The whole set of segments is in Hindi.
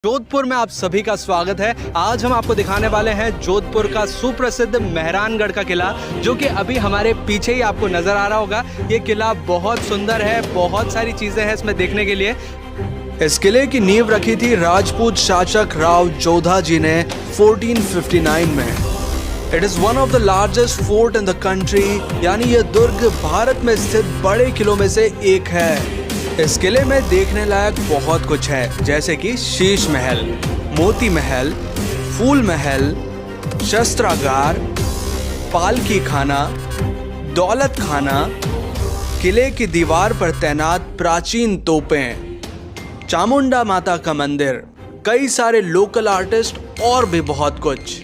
जोधपुर में आप सभी का स्वागत है। आज हम आपको दिखाने वाले हैं जोधपुर का सुप्रसिद्ध मेहरानगढ़ का किला, जो कि अभी हमारे पीछे ही आपको नजर आ रहा होगा। ये किला बहुत सुंदर है, बहुत सारी चीजें हैं इसमें देखने के लिए। इस किले की नींव रखी थी राजपूत शासक राव जोधा जी ने 1459 में। It is one of the largest fort in the country, यानी ये दुर्ग भारत में स्थित बड़े किलों में से एक है। इस किले में देखने लायक बहुत कुछ है, जैसे कि शीश महल, मोती महल, फूल महल, शस्त्रागार, पालकी खाना, दौलत खाना, किले की दीवार पर तैनात प्राचीन तोपें, चामुंडा माता का मंदिर, कई सारे लोकल आर्टिस्ट और भी बहुत कुछ।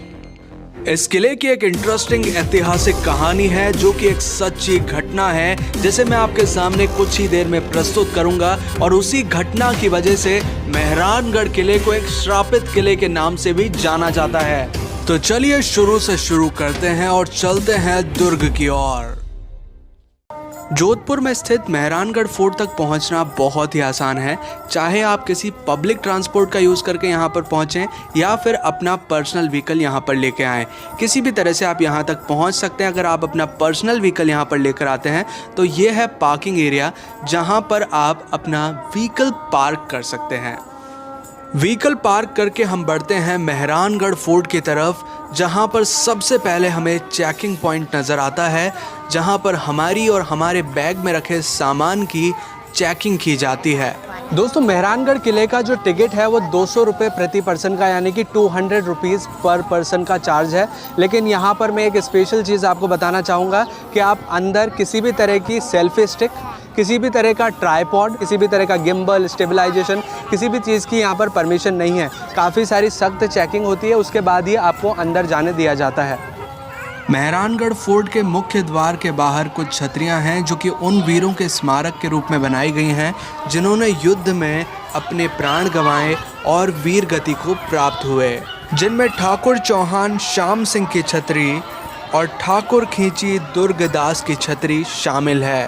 इस किले की एक इंटरेस्टिंग ऐतिहासिक कहानी है, जो कि एक सच्ची घटना है, जिसे मैं आपके सामने कुछ ही देर में प्रस्तुत करूंगा। और उसी घटना की वजह से मेहरानगढ़ किले को एक श्रापित किले के नाम से भी जाना जाता है। तो चलिए शुरू से शुरू करते हैं और चलते हैं दुर्ग की ओर। जोधपुर में स्थित मेहरानगढ़ फोर्ट तक पहुंचना बहुत ही आसान है। चाहे आप किसी पब्लिक ट्रांसपोर्ट का यूज़ करके यहां पर पहुंचें या फिर अपना पर्सनल व्हीकल यहां पर लेके आएं, किसी भी तरह से आप यहां तक पहुंच सकते हैं। अगर आप अपना पर्सनल व्हीकल यहां पर लेकर आते हैं तो ये है पार्किंग एरिया, जहां पर आप अपना व्हीकल पार्क कर सकते हैं। व्हीकल पार्क करके हम बढ़ते हैं मेहरानगढ़ फोर्ट की तरफ, जहां पर सबसे पहले हमें चेकिंग पॉइंट नज़र आता है, जहां पर हमारी और हमारे बैग में रखे सामान की चेकिंग की जाती है। दोस्तों, मेहरानगढ़ किले का जो टिकट है वो 200 रुपये प्रति पर्सन का, यानी कि 200 रुपीज़ पर पर्सन का चार्ज है। लेकिन यहाँ पर मैं एक स्पेशल चीज़ आपको बताना चाहूँगा कि आप अंदर किसी भी तरह की सेल्फी स्टिक, किसी भी तरह का ट्राइपॉड, किसी भी तरह का गिम्बल, स्टेबलाइजेशन, किसी भी चीज़ की यहाँ पर परमिशन नहीं है। काफ़ी सारी सख्त चेकिंग होती है, उसके बाद ही आपको अंदर जाने दिया जाता है। मेहरानगढ़ फोर्ट के मुख्य द्वार के बाहर कुछ छतरियां हैं, जो कि उन वीरों के स्मारक के रूप में बनाई गई हैं जिन्होंने युद्ध में अपने प्राण गंवाए और वीर गति को प्राप्त हुए, जिनमें ठाकुर चौहान श्याम सिंह की छतरी और ठाकुर खींची दुर्गदास की छतरी शामिल है।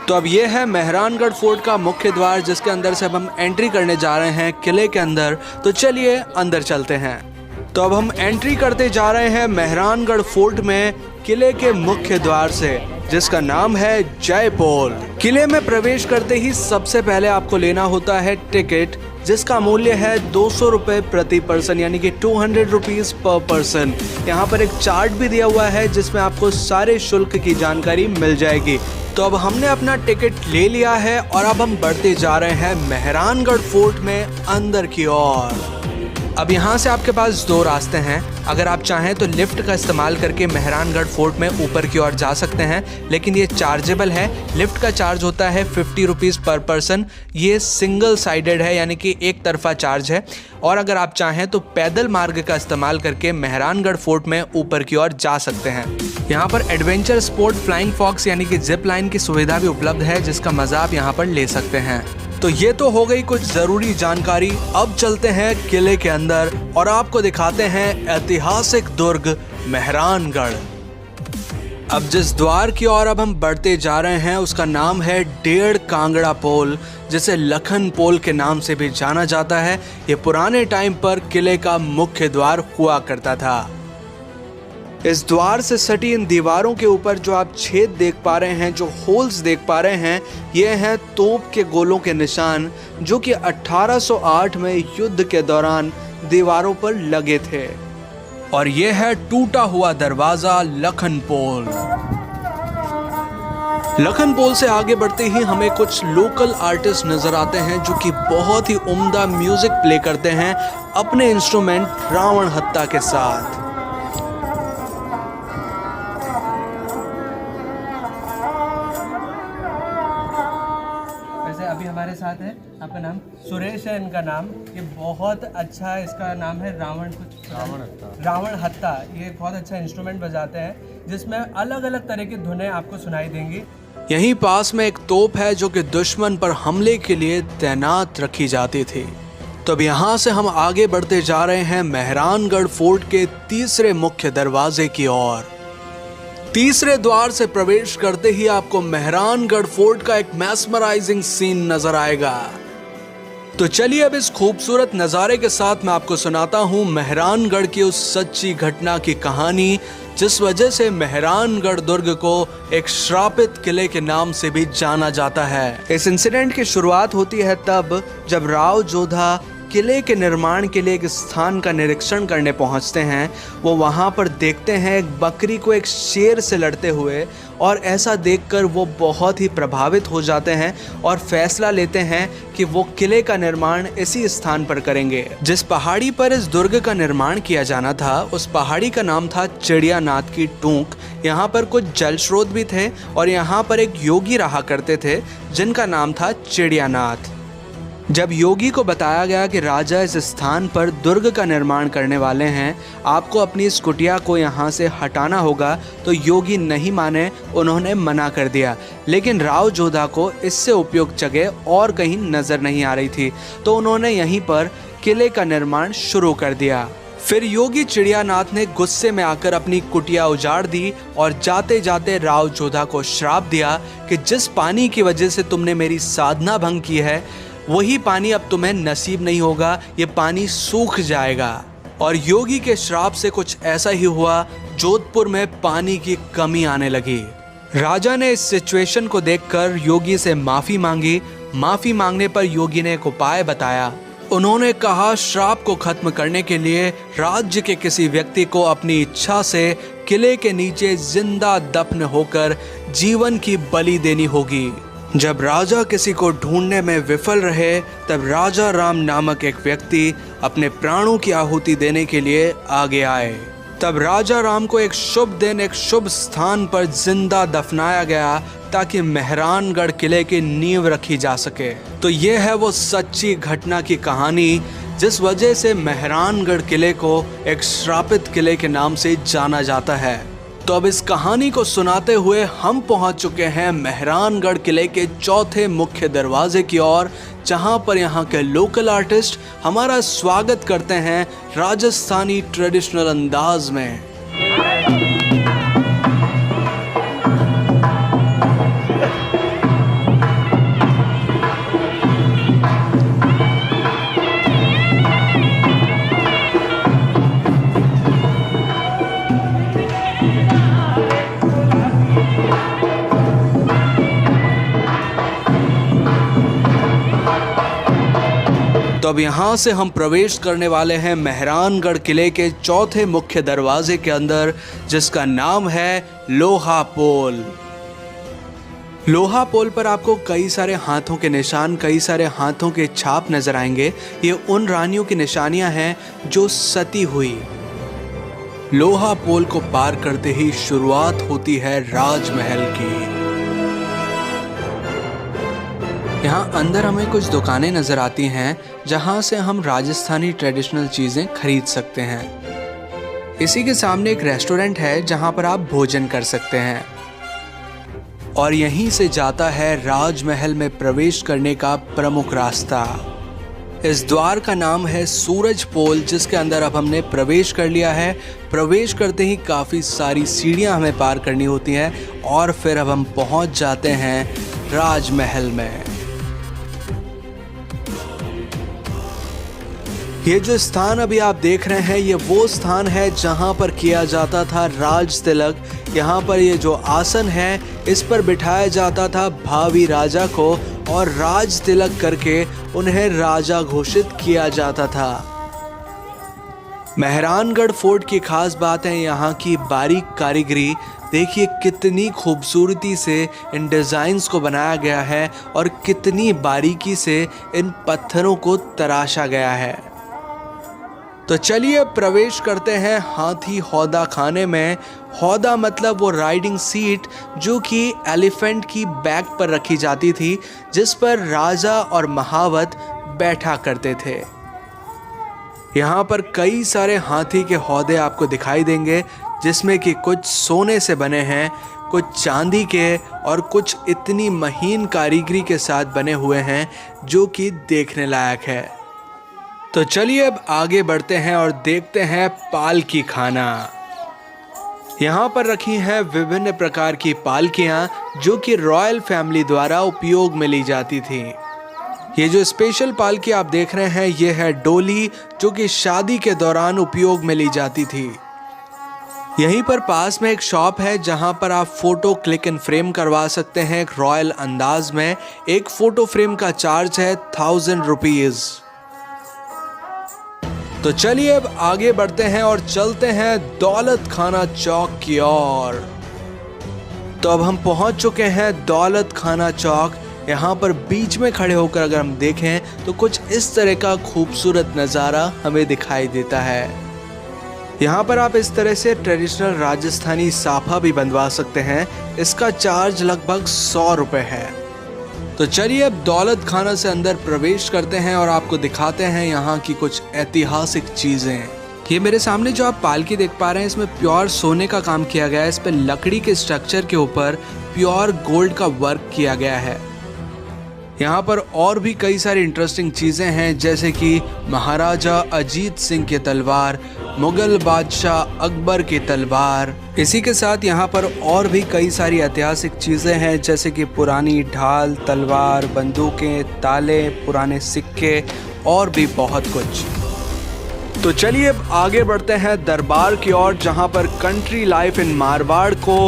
तो अब ये है मेहरानगढ़ फोर्ट का मुख्य द्वार, जिसके अंदर से अब हम एंट्री करने जा रहे हैं किले के अंदर। तो चलिए अंदर चलते हैं। तो अब हम एंट्री करते जा रहे हैं मेहरानगढ़ फोर्ट में किले के मुख्य द्वार से, जिसका नाम है जयपोल। किले में प्रवेश करते ही सबसे पहले आपको लेना होता है टिकट, जिसका मूल्य है 200 रुपये प्रति पर्सन, यानी कि 200 रुपीज़ पर पर्सन। यहाँ पर एक चार्ट भी दिया हुआ है, जिसमें आपको सारे शुल्क की जानकारी मिल जाएगी। तो अब हमने अपना टिकट ले लिया है और अब हम बढ़ते जा रहे हैं मेहरानगढ़ फोर्ट में अंदर की ओर। अब यहाँ से आपके पास दो रास्ते हैं। अगर आप चाहें तो लिफ्ट का इस्तेमाल करके मेहरानगढ़ फोर्ट में ऊपर की ओर जा सकते हैं, लेकिन ये चार्जेबल है। लिफ्ट का चार्ज होता है 50 रुपीज़ पर पर्सन। ये सिंगल साइडेड है, यानी कि एक तरफा चार्ज है। और अगर आप चाहें तो पैदल मार्ग का इस्तेमाल करके मेहरानगढ़ फोर्ट में ऊपर की ओर जा सकते हैं। यहाँ पर एडवेंचर स्पोर्ट फ्लाइंग फॉक्स यानी कि जिप लाइन की सुविधा भी उपलब्ध है, जिसका मजा आप यहाँ पर ले सकते हैं। तो ये तो हो गई कुछ जरूरी जानकारी। अब चलते हैं किले के अंदर और आपको दिखाते हैं ऐतिहासिक दुर्ग मेहरानगढ़। अब जिस द्वार की ओर अब हम बढ़ते जा रहे हैं, उसका नाम है डेढ़ कांगड़ा पोल, जिसे लखन पोल के नाम से भी जाना जाता है। ये पुराने टाइम पर किले का मुख्य द्वार हुआ करता था। इस द्वार से सटी इन दीवारों के ऊपर जो आप छेद देख पा रहे हैं, जो होल्स देख पा रहे हैं, ये हैं तोप के गोलों के निशान, जो कि 1808 में युद्ध के दौरान दीवारों पर लगे थे। और ये है टूटा हुआ दरवाजा लखन पोल। लखन पोल से आगे बढ़ते ही हमें कुछ लोकल आर्टिस्ट नजर आते हैं, जो कि बहुत ही उम्दा म्यूजिक प्ले करते हैं अपने इंस्ट्रूमेंट रावण हत्ता के साथ। अभी हमारे साथ है, आपका नाम? सुरेश है इनका नाम। ये बहुत अच्छा, इसका नाम है रावण हत्ता। ये बहुत अच्छा इंस्ट्रूमेंट बजाते हैं, जिसमें अलग अलग तरह की धुनें आपको सुनाई देंगी। यहीं पास में एक तोप है, जो कि दुश्मन पर हमले के लिए तैनात रखी जाती थी। तो अब यहाँ से हम आगे बढ़ते जा रहे हैं मेहरानगढ़ फोर्ट के तीसरे मुख्य दरवाजे की ओर। तीसरे द्वार से प्रवेश करते ही आपको मेहरानगढ़ फोर्ट का एक मैस्मराइजिंग सीन नजर आएगा। तो चलिए अब इस खूबसूरत नज़ारे के साथ मैं आपको सुनाता हूँ मेहरानगढ़ की उस सच्ची घटना की कहानी, जिस वजह से मेहरानगढ़ दुर्ग को एक श्रापित किले के नाम से भी जाना जाता है। इस इंसिडेंट की शुरुआत होती है तब जब राव जोधा किले के निर्माण के लिए एक स्थान का निरीक्षण करने पहुंचते हैं। वो वहां पर देखते हैं एक बकरी को एक शेर से लड़ते हुए, और ऐसा देखकर वो बहुत ही प्रभावित हो जाते हैं और फैसला लेते हैं कि वो किले का निर्माण इसी स्थान पर करेंगे। जिस पहाड़ी पर इस दुर्ग का निर्माण किया जाना था, उस पहाड़ी का नाम था चिड़ियानाथ की टूंक। यहाँ पर कुछ जल स्रोत भी थे और यहाँ पर एक योगी रहा करते थे जिनका नाम था चिड़ियानाथ। जब योगी को बताया गया कि राजा इस स्थान पर दुर्ग का निर्माण करने वाले हैं, आपको अपनी इस कुटिया को यहाँ से हटाना होगा, तो योगी नहीं माने, उन्होंने मना कर दिया। लेकिन राव जोधा को इससे उपयुक्त जगह और कहीं नज़र नहीं आ रही थी, तो उन्होंने यहीं पर किले का निर्माण शुरू कर दिया। फिर योगी चिड़ियानाथ ने गुस्से में आकर अपनी कुटिया उजाड़ दी और जाते जाते राव जोधा को श्राप दिया कि जिस पानी की वजह से तुमने मेरी साधना भंग की है, वही पानी अब तुम्हें नसीब नहीं होगा, ये पानी सूख जाएगा। और योगी के श्राप से कुछ ऐसा ही हुआ, जोधपुर में पानी की कमी आने लगी। राजा ने इस सिचुएशन को देखकर योगी से माफ़ी मांगी। माफ़ी मांगने पर योगी ने एक उपाय बताया। उन्होंने कहा श्राप को खत्म करने के लिए राज्य के किसी व्यक्ति को अपनी इच्छा से किले के नीचे जिंदा दफन होकर जीवन की बलि देनी होगी। जब राजा किसी को ढूंढने में विफल रहे, तब राजा राम नामक एक व्यक्ति अपने प्राणों की आहुति देने के लिए आगे आए। तब राजा राम को एक शुभ दिन एक शुभ स्थान पर जिंदा दफनाया गया ताकि मेहरानगढ़ किले की नींव रखी जा सके। तो ये है वो सच्ची घटना की कहानी जिस वजह से मेहरानगढ़ किले को एक श्रापित किले के नाम से जाना जाता है। तो अब इस कहानी को सुनाते हुए हम पहुंच चुके हैं मेहरानगढ़ किले के चौथे मुख्य दरवाजे की ओर, जहां पर यहां के लोकल आर्टिस्ट हमारा स्वागत करते हैं राजस्थानी ट्रेडिशनल अंदाज में। तो अब यहाँ से हम प्रवेश करने वाले हैं मेहरानगढ़ किले के चौथे मुख्य दरवाजे के अंदर, जिसका नाम है लोहा पोल। लोहा पोल पर आपको कई सारे हाथों के निशान, कई सारे हाथों के छाप नजर आएंगे। ये उन रानियों की निशानियां हैं जो सती हुई। लोहा पोल को पार करते ही शुरुआत होती है राजमहल की। यहाँ अंदर हमें कुछ दुकानें नज़र आती हैं जहाँ से हम राजस्थानी ट्रेडिशनल चीज़ें खरीद सकते हैं। इसी के सामने एक रेस्टोरेंट है जहाँ पर आप भोजन कर सकते हैं, और यहीं से जाता है राजमहल में प्रवेश करने का प्रमुख रास्ता। इस द्वार का नाम है सूरज पोल, जिसके अंदर अब हमने प्रवेश कर लिया है। प्रवेश करते ही काफ़ी सारी सीढ़ियाँ हमें पार करनी होती हैं और फिर अब हम पहुँच जाते हैं राजमहल में। ये जो स्थान अभी आप देख रहे हैं, ये वो स्थान है जहाँ पर किया जाता था राज तिलक। यहाँ पर ये जो आसन है, इस पर बिठाया जाता था भावी राजा को और राज तिलक करके उन्हें राजा घोषित किया जाता था। मेहरानगढ़ फोर्ट की खास बात है यहाँ की बारीक कारीगरी। देखिए कितनी खूबसूरती से इन डिज़ाइंस को बनाया गया है और कितनी बारीकी से इन पत्थरों को तराशा गया है। तो चलिए प्रवेश करते हैं हाथी हौदा खाने में। हौदा मतलब वो राइडिंग सीट जो कि एलिफेंट की बैक पर रखी जाती थी, जिस पर राजा और महावत बैठा करते थे। यहाँ पर कई सारे हाथी के हौदे आपको दिखाई देंगे, जिसमें कि कुछ सोने से बने हैं, कुछ चांदी के और कुछ इतनी महीन कारीगरी के साथ बने हुए हैं जो कि देखने लायक है। तो चलिए अब आगे बढ़ते हैं और देखते हैं पालकी खाना। यहाँ पर रखी हैं विभिन्न प्रकार की पालकियाँ जो कि रॉयल फैमिली द्वारा उपयोग में ली जाती थी। ये जो स्पेशल पालकी आप देख रहे हैं ये है डोली, जो कि शादी के दौरान उपयोग में ली जाती थी। यहीं पर पास में एक शॉप है जहां पर आप फोटो क्लिक एंड फ्रेम करवा सकते हैं एक रॉयल अंदाज में। एक फोटो फ्रेम का चार्ज है 1000 रुपीज। तो चलिए अब आगे बढ़ते हैं और चलते हैं दौलत खाना चौक की ओर। तो अब हम पहुंच चुके हैं दौलत खाना चौक। यहाँ पर बीच में खड़े होकर अगर हम देखें तो कुछ इस तरह का खूबसूरत नज़ारा हमें दिखाई देता है। यहाँ पर आप इस तरह से ट्रेडिशनल राजस्थानी साफा भी बनवा सकते हैं। इसका चार्ज लगभग 100 रुपये है। तो चलिए अब दौलत खाना से अंदर प्रवेश करते हैं और आपको दिखाते हैं यहाँ की कुछ ऐतिहासिक चीज़ें। ये मेरे सामने जो आप पालकी देख पा रहे हैं इसमें प्योर सोने का काम किया गया है। इस पर लकड़ी के स्ट्रक्चर के ऊपर प्योर गोल्ड का वर्क किया गया है। यहाँ पर और भी कई सारी इंटरेस्टिंग चीज़ें हैं, जैसे कि महाराजा अजीत सिंह की तलवार, मुगल बादशाह अकबर की तलवार। इसी के साथ यहाँ पर और भी कई सारी ऐतिहासिक चीज़ें हैं, जैसे कि पुरानी ढाल, तलवार, बंदूकें, ताले, पुराने सिक्के और भी बहुत कुछ। तो चलिए अब आगे बढ़ते हैं दरबार की ओर, जहाँ पर कंट्री लाइफ इन मारवाड़ को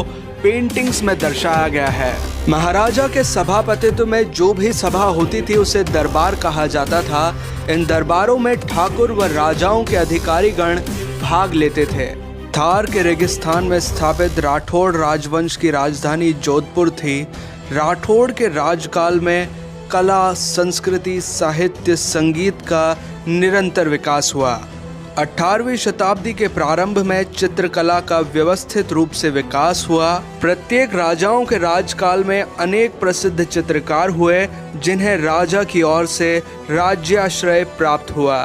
पेंटिंग्स में दर्शाया गया है। महाराजा के सभापतित्व में जो भी सभा होती थी उसे दरबार कहा जाता था। इन दरबारों में ठाकुर व राजाओं के अधिकारीगण भाग लेते थे। थार के रेगिस्तान में स्थापित राठौड़ राजवंश की राजधानी जोधपुर थी। राठौड़ के राजकाल में कला, संस्कृति, साहित्य, संगीत का निरंतर विकास हुआ। 18वीं शताब्दी के प्रारंभ में चित्रकला का व्यवस्थित रूप से विकास हुआ। प्रत्येक राजाओं के राजकाल में अनेक प्रसिद्ध चित्रकार हुए, जिन्हें राजा की ओर से राज्याश्रय प्राप्त हुआ।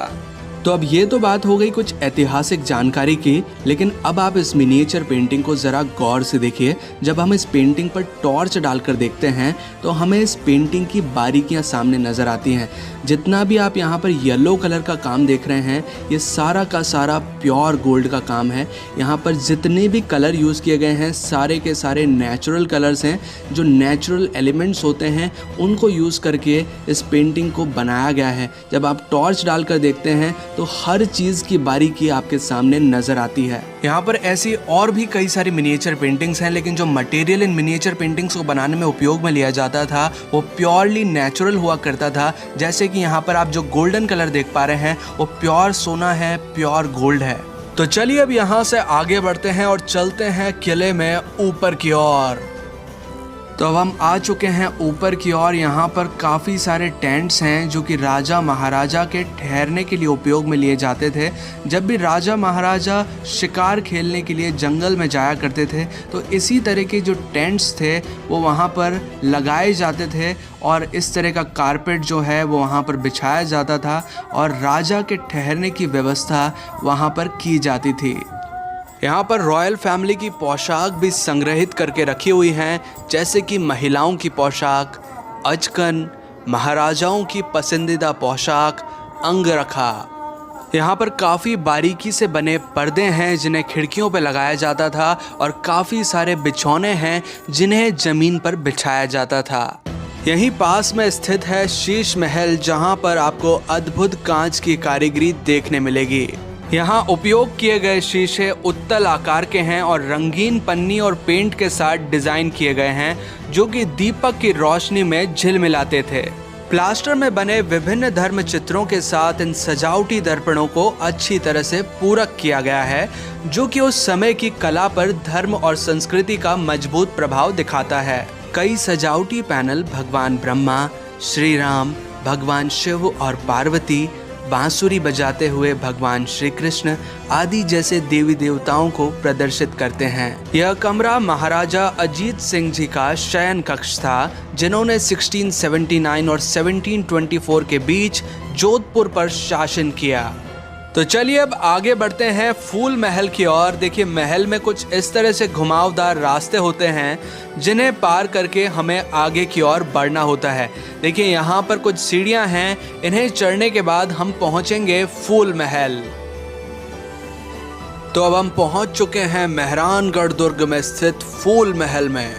तो अब ये तो बात हो गई कुछ ऐतिहासिक जानकारी की, लेकिन अब आप इस मिनिएचर पेंटिंग को ज़रा गौर से देखिए। जब हम इस पेंटिंग पर टॉर्च डालकर देखते हैं तो हमें इस पेंटिंग की बारीकियां सामने नज़र आती हैं। जितना भी आप यहाँ पर येलो कलर का काम देख रहे हैं, ये सारा का सारा प्योर गोल्ड का काम है। यहाँ पर जितने भी कलर यूज़ किए गए हैं सारे के सारे नेचुरल कलर्स हैं। जो नेचुरल एलिमेंट्स होते हैं उनको यूज़ करके इस पेंटिंग को बनाया गया है। जब आप टॉर्च डालकर देखते हैं तो हर चीज़ की बारीकी आपके सामने नज़र आती है। यहाँ पर ऐसी और भी कई सारी मिनिएचर पेंटिंग्स हैं, लेकिन जो मटेरियल इन मिनिएचर पेंटिंग्स को बनाने में उपयोग में लिया जाता था वो प्योरली नेचुरल हुआ करता था। जैसे कि यहाँ पर आप जो गोल्डन कलर देख पा रहे हैं वो प्योर सोना है, प्योर गोल्ड है। तो चलिए अब यहाँ से आगे बढ़ते हैं और चलते हैं किले में ऊपर की ओर। तो अब हम आ चुके हैं ऊपर की ओर। यहाँ पर काफ़ी सारे टेंट्स हैं जो कि राजा महाराजा के ठहरने के लिए उपयोग में लिए जाते थे। जब भी राजा महाराजा शिकार खेलने के लिए जंगल में जाया करते थे तो इसी तरह के जो टेंट्स थे वो वहाँ पर लगाए जाते थे और इस तरह का कारपेट जो है वो वहाँ पर बिछाया जाता था और राजा के ठहरने की व्यवस्था वहाँ पर की जाती थी। यहाँ पर रॉयल फैमिली की पोशाक भी संग्रहित करके रखी हुई हैं, जैसे कि महिलाओं की पोशाक, अचकन, महाराजाओं की पसंदीदा पोशाक, अंगरखा। यहाँ पर काफ़ी बारीकी से बने पर्दे हैं जिन्हें खिड़कियों पर लगाया जाता था और काफ़ी सारे बिछौने हैं जिन्हें ज़मीन पर बिछाया जाता था। यहीं पास में स्थित है शीश महल, जहाँ पर आपको अद्भुत कांच की कारीगरी देखने मिलेगी। यहाँ उपयोग किए गए शीशे उत्तल आकार के हैं और रंगीन पन्नी और पेंट के साथ डिज़ाइन किए गए हैं, जो कि दीपक की रोशनी में झिलमिलाते थे। प्लास्टर में बने विभिन्न धर्म चित्रों के साथ इन सजावटी दर्पणों को अच्छी तरह से पूरक किया गया है, जो कि उस समय की कला पर धर्म और संस्कृति का मजबूत प्रभाव दिखाता है। कई सजावटी पैनल भगवान ब्रह्मा, श्री राम, भगवान शिव और पार्वती, बांसुरी बजाते हुए भगवान श्री कृष्ण आदि जैसे देवी देवताओं को प्रदर्शित करते हैं। यह कमरा महाराजा अजीत सिंह जी का शयन कक्ष था, जिन्होंने 1679 और 1724 के बीच जोधपुर पर शासन किया। तो चलिए अब आगे बढ़ते हैं फूल महल की ओर। देखिए, महल में कुछ इस तरह से घुमावदार रास्ते होते हैं जिन्हें पार करके हमें आगे की ओर बढ़ना होता है। देखिए, यहाँ पर कुछ सीढ़ियाँ हैं, इन्हें चढ़ने के बाद हम पहुँचेंगे फूल महल। तो अब हम पहुँच चुके हैं मेहरानगढ़ दुर्ग में स्थित फूल महल में।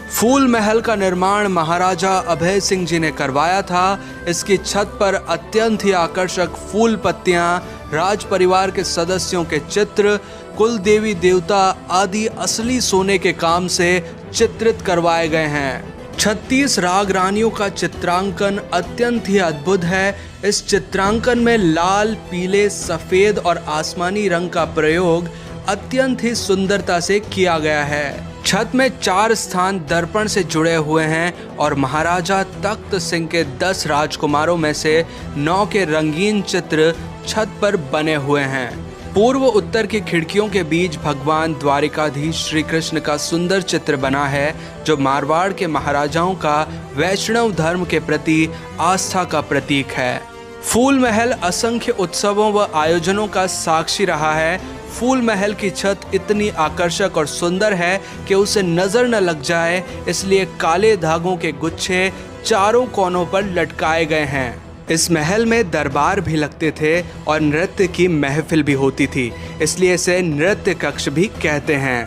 फूल महल का निर्माण महाराजा अभय सिंह जी ने करवाया था। इसकी छत पर अत्यंत ही आकर्षक फूल पत्तियां, राज परिवार के सदस्यों के चित्र, कुल देवी देवता आदि असली सोने के काम से चित्रित करवाए गए हैं। 36 राग रानियों का चित्रांकन अत्यंत ही अद्भुत है। इस चित्रांकन में लाल, पीले, सफेद और आसमानी रंग का प्रयोग अत्यंत ही सुंदरता से किया गया है। छत में 4 स्थान दर्पण से जुड़े हुए हैं और महाराजा तख्त सिंह के 10 राजकुमारों में से 9 के रंगीन चित्र छत पर बने हुए हैं। पूर्व उत्तर की खिड़कियों के बीच भगवान द्वारिकाधीश श्री कृष्ण का सुंदर चित्र बना है, जो मारवाड़ के महाराजाओं का वैष्णव धर्म के प्रति आस्था का प्रतीक है। फूल महल असंख्य उत्सवों व आयोजनों का साक्षी रहा है। फूल महल की छत इतनी आकर्षक और सुंदर है कि उसे नजर न लग जाए, इसलिए काले धागों के गुच्छे चारों कोनों पर लटकाए गए हैं। इस महल में दरबार भी लगते थे और नृत्य की महफिल भी होती थी, इसलिए इसे नृत्य कक्ष भी कहते हैं।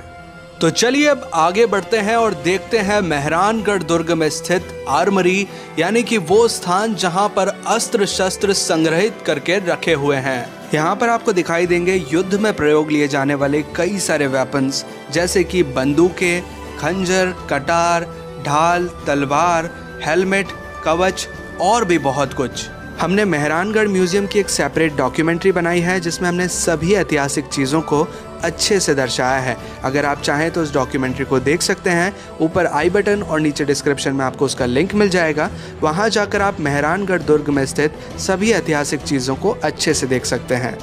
तो चलिए अब आगे बढ़ते हैं और देखते हैं मेहरानगढ़ दुर्ग में स्थित आर्मरी, यानी कि वो स्थान जहां पर अस्त्र शस्त्र संग्रहित करके रखे हुए हैं। यहाँ पर आपको दिखाई देंगे युद्ध में प्रयोग लिए जाने वाले कई सारे वेपन्स, जैसे कि बंदूकें, खंजर, कटार, ढाल, तलवार, हेलमेट, कवच और भी बहुत कुछ। हमने मेहरानगढ़ म्यूजियम की एक सेपरेट डॉक्यूमेंट्री बनाई है, जिसमें हमने सभी ऐतिहासिक चीज़ों को अच्छे से दर्शाया है। अगर आप चाहें तो उस डॉक्यूमेंट्री को देख सकते हैं। ऊपर आई बटन और नीचे डिस्क्रिप्शन में आपको उसका लिंक मिल जाएगा। वहां जाकर आप मेहरानगढ़ दुर्ग में स्थित सभी ऐतिहासिक चीज़ों को अच्छे से देख सकते हैं।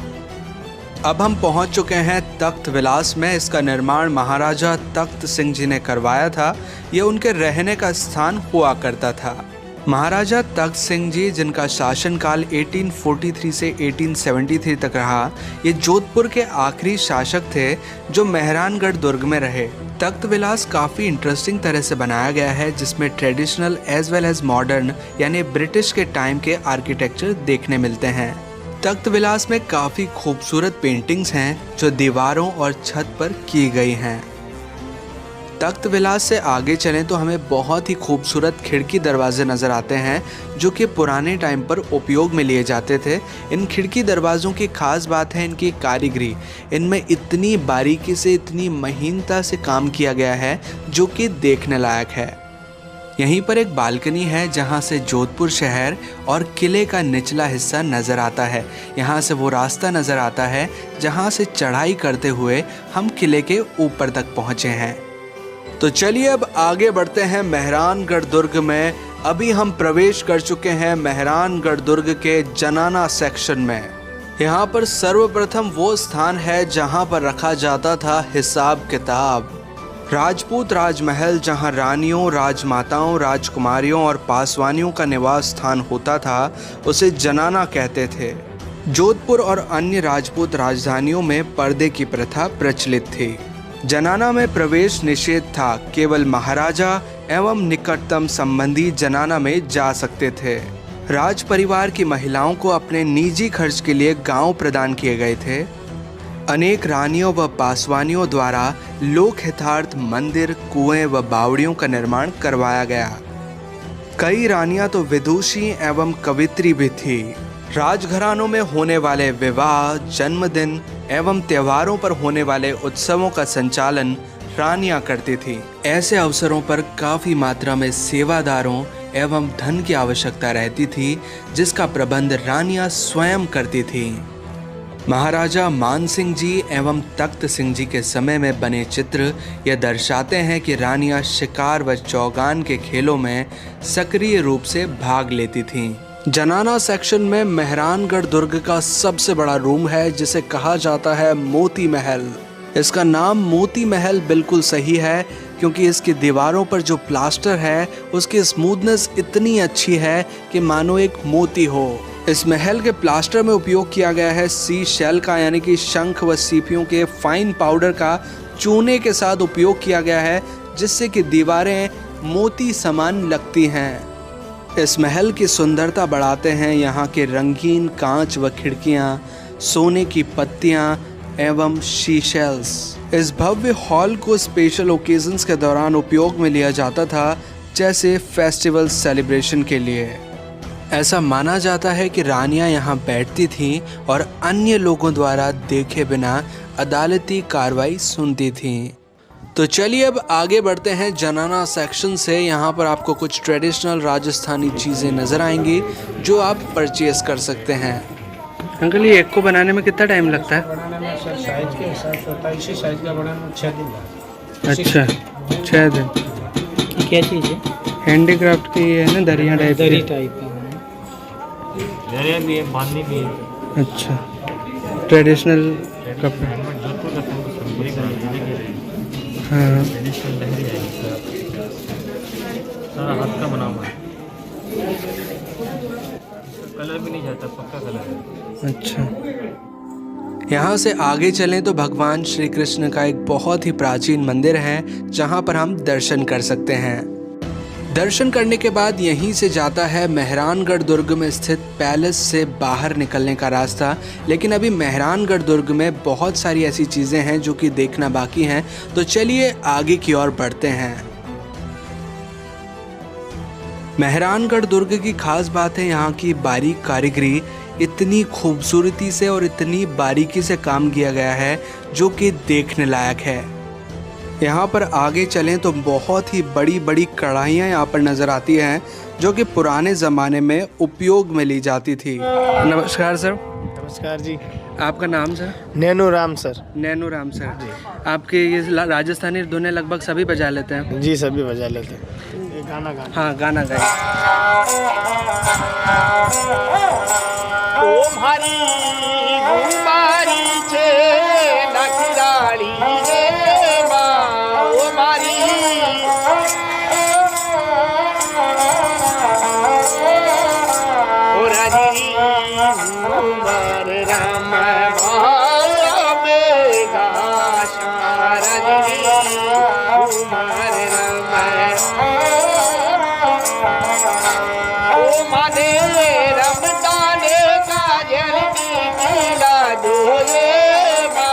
अब हम पहुंच चुके हैं तख्त विलास में। इसका निर्माण महाराजा तख्त सिंह जी ने करवाया था। ये उनके रहने का स्थान हुआ करता था। महाराजा तख्त सिंह जी, जिनका शासनकाल 1843 से 1873 तक रहा, ये जोधपुर के आखिरी शासक थे जो मेहरानगढ़ दुर्ग में रहे। तख्त विलास काफ़ी इंटरेस्टिंग तरह से बनाया गया है, जिसमें traditional as well as modern यानी ब्रिटिश के टाइम के आर्किटेक्चर देखने मिलते हैं। तख्त विलास में काफ़ी खूबसूरत पेंटिंग्स हैं जो दीवारों और छत पर की गई हैं। तख्त विलास से आगे चलें तो हमें बहुत ही खूबसूरत खिड़की दरवाजे नज़र आते हैं, जो कि पुराने टाइम पर उपयोग में लिए जाते थे। इन खिड़की दरवाज़ों की खास बात है इनकी कारीगरी। इनमें इतनी बारीकी से, इतनी महीनता से काम किया गया है जो कि देखने लायक है। यहीं पर एक बालकनी है जहां से जोधपुर शहर और किले का निचला हिस्सा नज़र आता है। यहां से वो रास्ता नज़र आता है जहां से चढ़ाई करते हुए हम किले के ऊपर तक पहुँचे हैं। तो चलिए अब आगे बढ़ते हैं मेहरानगढ़ दुर्ग में। अभी हम प्रवेश कर चुके हैं मेहरानगढ़ दुर्ग के जनाना सेक्शन में। यहाँ पर सर्वप्रथम वो स्थान है जहाँ पर रखा जाता था हिसाब किताब। राजपूत राजमहल, जहाँ रानियों, राजमाताओं, राजकुमारियों और पासवानियों का निवास स्थान होता था, उसे जनाना कहते थे। जोधपुर और अन्य राजपूत राजधानियों में पर्दे की प्रथा प्रचलित थी। जनाना में प्रवेश निषेध था। केवल महाराजा एवं निकटतम संबंधी जनाना में जा सकते थे। राज परिवार की महिलाओं को अपने निजी खर्च के लिए गांव प्रदान किए गए थे। अनेक रानियों व पासवानियों द्वारा लोक हितार्थ मंदिर, कुएं व बावड़ियों का निर्माण करवाया गया। कई रानियां तो विदुषी एवं कवित्री भी थी। राजघरानों में होने वाले विवाह, जन्मदिन एवं त्योहारों पर होने वाले उत्सवों का संचालन रानियां करती थी। ऐसे अवसरों पर काफ़ी मात्रा में सेवादारों एवं धन की आवश्यकता रहती थी, जिसका प्रबंध रानियां स्वयं करती थीं। महाराजा मान सिंह जी एवं तख्त सिंह जी के समय में बने चित्र यह दर्शाते हैं कि रानियां शिकार व चौगान के खेलों में सक्रिय रूप से भाग लेती थीं। जनाना सेक्शन में मेहरानगढ़ दुर्ग का सबसे बड़ा रूम है, जिसे कहा जाता है मोती महल। इसका नाम मोती महल बिल्कुल सही है, क्योंकि इसकी दीवारों पर जो प्लास्टर है उसकी स्मूथनेस इतनी अच्छी है कि मानो एक मोती हो। इस महल के प्लास्टर में उपयोग किया गया है सी शेल का, यानी कि शंख व सीपियों के फाइन पाउडर का चूने के साथ उपयोग किया गया है, जिससे कि दीवारें मोती समान लगती हैं। इस महल की सुंदरता बढ़ाते हैं यहाँ के रंगीन कांच व खिड़कियाँ, सोने की पत्तियाँ, एवं शीशेल्स। इस भव्य हॉल को स्पेशल ओकेजन्स के दौरान उपयोग में लिया जाता था, जैसे फेस्टिवल सेलिब्रेशन के लिए। ऐसा माना जाता है कि रानियां यहाँ बैठती थीं और अन्य लोगों द्वारा देखे बिना अदालती कार्रवाई सुनती थीं। तो चलिए अब आगे बढ़ते हैं जनाना सेक्शन से। यहाँ पर आपको कुछ ट्रेडिशनल राजस्थानी चीज़ें नज़र आएंगी जो आप परचेज कर सकते हैं। अंकल, ये एक को बनाने में कितना टाइम लगता है? बनाने में सर साइज के हिसाब से होता है। इसी साइज का बनाने में 6 दिन लगता है। अच्छा, 6 दिन। क्या चीज़ है? हैंडीक्राफ्ट की है ना, दरिया टाइप दरी टाइप का दरिया भी है, बांधनी भी है। अच्छा, ट्रेडिशनल कपड़े। हाँ, सारा हाथ का बना हुआ है, कलर भी नहीं जाता, पक्का कलर है। अच्छा। यहाँ से आगे चलें तो भगवान श्री कृष्ण का एक बहुत ही प्राचीन मंदिर है जहाँ पर हम दर्शन कर सकते हैं। दर्शन करने के बाद यहीं से जाता है मेहरानगढ़ दुर्ग में स्थित पैलेस से बाहर निकलने का रास्ता। लेकिन अभी मेहरानगढ़ दुर्ग में बहुत सारी ऐसी चीज़ें हैं जो कि देखना बाकी हैं, तो चलिए आगे की ओर बढ़ते हैं। मेहरानगढ़ दुर्ग की खास बात है यहाँ की बारीक कारीगरी। इतनी खूबसूरती से और इतनी बारीकी से काम किया गया है जो कि देखने लायक है। यहाँ पर आगे चलें तो बहुत ही बड़ी बड़ी कढ़ाइयाँ यहाँ पर नज़र आती हैं जो कि पुराने ज़माने में उपयोग में ली जाती थी। नमस्कार सर। नमस्कार जी। आपका नाम sir? Naino Ram sir. Naino Ram sir ji. आपके ये राजस्थानी धुनें लगभग सभी बजा लेते हैं? जी, सभी बजा लेते हैं। ये गाना गाना। हाँ, गाना गाइए। ओम हरि गुमारी छे नखराली रे बा ओम हरि ओ राजी गुमार राम भाला मेगा शारजी गुमार राम ओ माने रमदाने काजल की कीला दोले बा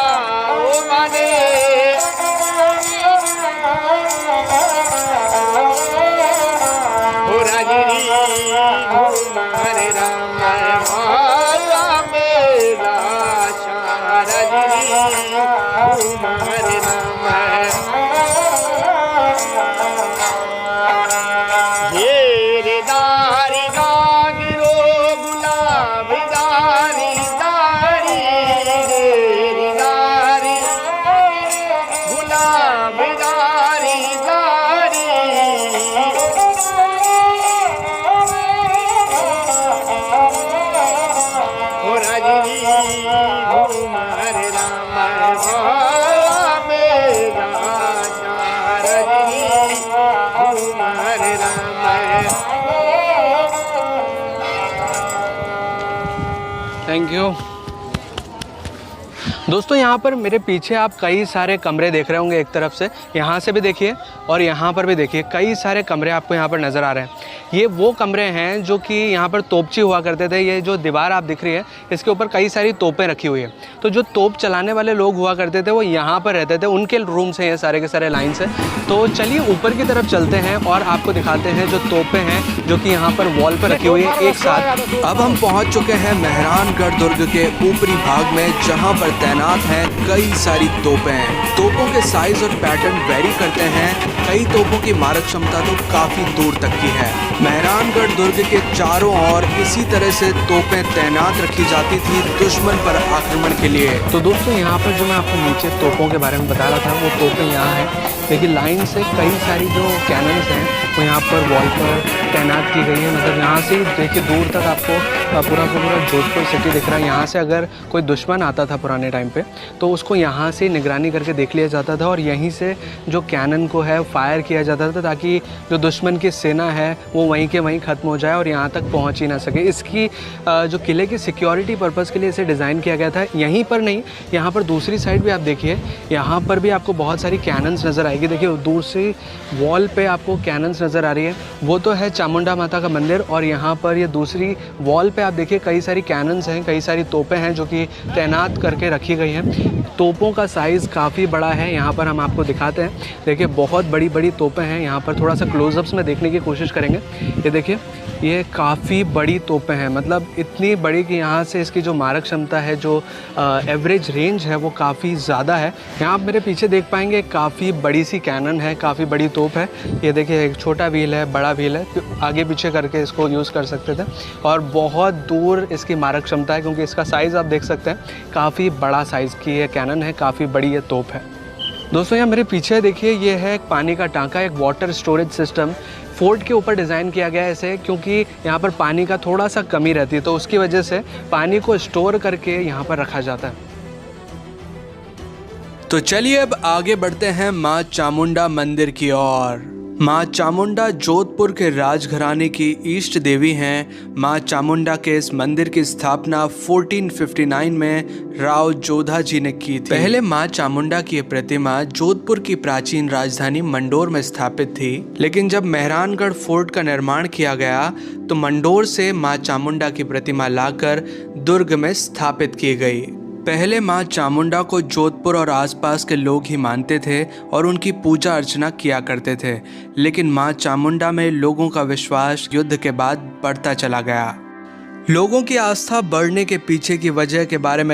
ओ माने ओ राजरी घुमार राम भाला मेरा शारजी घुमार राम दारी नागरो गुलाब दारी दारी रे दारी गुलाब दारी दारी ओ राजी घुमार राम भाला मेरा शारजी घुमार राम। Thank you. दोस्तों, यहाँ पर मेरे पीछे आप कई सारे कमरे देख रहे होंगे। एक तरफ से यहाँ से भी देखिए और यहाँ पर भी देखिए, कई सारे कमरे आपको यहाँ पर नज़र आ रहे हैं। ये वो कमरे हैं जो कि यहाँ पर तोपची हुआ करते थे। ये जो दीवार आप दिख रही है, इसके ऊपर कई सारी तोपें रखी हुई है। तो जो तोप चलाने वाले लोग हुआ करते थे वो यहाँ पर रहते थे, उनके रूम्स हैं ये सारे के सारे लाइन से। तो चलिए ऊपर की तरफ चलते हैं और आपको दिखाते हैं जो तोपें हैं जो कि यहाँ पर वॉल पर रखी हुई है एक साथ। अब हम पहुँच चुके हैं मेहरानगढ़ दुर्ग के ऊपरी भाग में, जहाँ पर तैनात हैं कई सारी तोपें। तोपों के साइज और पैटर्न वेरी करते हैं। कई तोपों की मारक क्षमता तो काफ़ी दूर तक की है। मेहरानगढ़ दुर्ग के चारों ओर इसी तरह से तोपें तैनात रखी जाती थी दुश्मन पर आक्रमण के लिए। तो दोस्तों, यहाँ पर जो मैं आपको नीचे तोपों के बारे में बता रहा था, वो तोपें यहाँ हैं। देखिए, लाइन से कई सारी जो कैनन्स हैं वो यहाँ पर वॉल पर तैनात की गई है। मतलब यहाँ से देखिए दूर तक आपको पूरा जोधपुर सिटी दिख रहा है। यहाँ से अगर कोई दुश्मन आता था पुराने टाइम पे, तो उसको यहाँ से निगरानी करके देख लिया जाता था और यहीं से जो कैनन को है फायर किया जाता था, ताकि जो दुश्मन की सेना है वो वहीं के वहीं ख़त्म हो जाए और यहाँ तक पहुँच ही ना सके। इसकी जो किले की सिक्योरिटी पर्पज़ के लिए इसे डिज़ाइन किया गया था। यहीं पर नहीं, यहाँ पर दूसरी साइड भी आप देखिए, यहाँ पर भी आपको बहुत सारी कैनन्स नज़र आएगी जाएगी। देखिए दूर से वॉल पे आपको कैनन्स नज़र आ रही है, वो तो है चामुंडा माता का मंदिर। और यहाँ पर ये दूसरी वॉल पे आप देखिए कई सारी कैनन्स हैं, कई सारी तोपें हैं जो कि तैनात करके रखी गई हैं। तोपों का साइज़ काफ़ी बड़ा है, यहाँ पर हम आपको दिखाते हैं। देखिए बहुत बड़ी बड़ी तोपें हैं, यहाँ पर थोड़ा सा क्लोजअप्स में देखने की कोशिश करेंगे। ये देखिए ये काफ़ी बड़ी तोपें हैं, मतलब इतनी बड़ी कि यहाँ से इसकी जो मारक क्षमता है, जो एवरेज रेंज है वो काफ़ी ज़्यादा है। यहाँ आप मेरे पीछे देख पाएंगे काफ़ी बड़ी सी कैनन है, काफ़ी बड़ी तोप है। ये देखिए एक छोटा व्हील है, बड़ा व्हील है, आगे पीछे करके इसको यूज़ कर सकते थे। और बहुत दूर इसकी मारक क्षमता है, क्योंकि इसका साइज़ आप देख सकते हैं, काफ़ी बड़ा साइज़ की ये कैनन है, काफ़ी बड़ी ये तोप है। दोस्तों यहाँ मेरे पीछे देखिए ये है एक पानी का टांका, एक वाटर स्टोरेज सिस्टम। फोर्ट के ऊपर डिज़ाइन किया गया है इसे, क्योंकि यहाँ पर पानी का थोड़ा सा कमी रहती है, तो उसकी वजह से पानी को स्टोर करके यहाँ पर रखा जाता है। तो चलिए अब आगे बढ़ते हैं माँ चामुंडा मंदिर की ओर। माँ चामुंडा जोधपुर के राजघराने की इष्ट देवी हैं। माँ चामुंडा के इस मंदिर की स्थापना 1459 में राव जोधा जी ने की थी। पहले माँ चामुंडा की यह प्रतिमा जोधपुर की प्राचीन राजधानी मंडोर में स्थापित थी, लेकिन जब मेहरानगढ़ फोर्ट का निर्माण किया गया तो मंडोर से माँ चामुंडा की प्रतिमा लाकर दुर्ग में स्थापित की गई। पहले माँ चामुंडा को जोधपुर और आसपास के लोग ही मानते थे और उनकी पूजा अर्चना किया करते थे, लेकिन माँ चामुंडा में लोगों का विश्वास युद्ध के बाद बढ़ता चला गया। लोगों की आस्था बढ़ने के पीछे की वजह के बारे में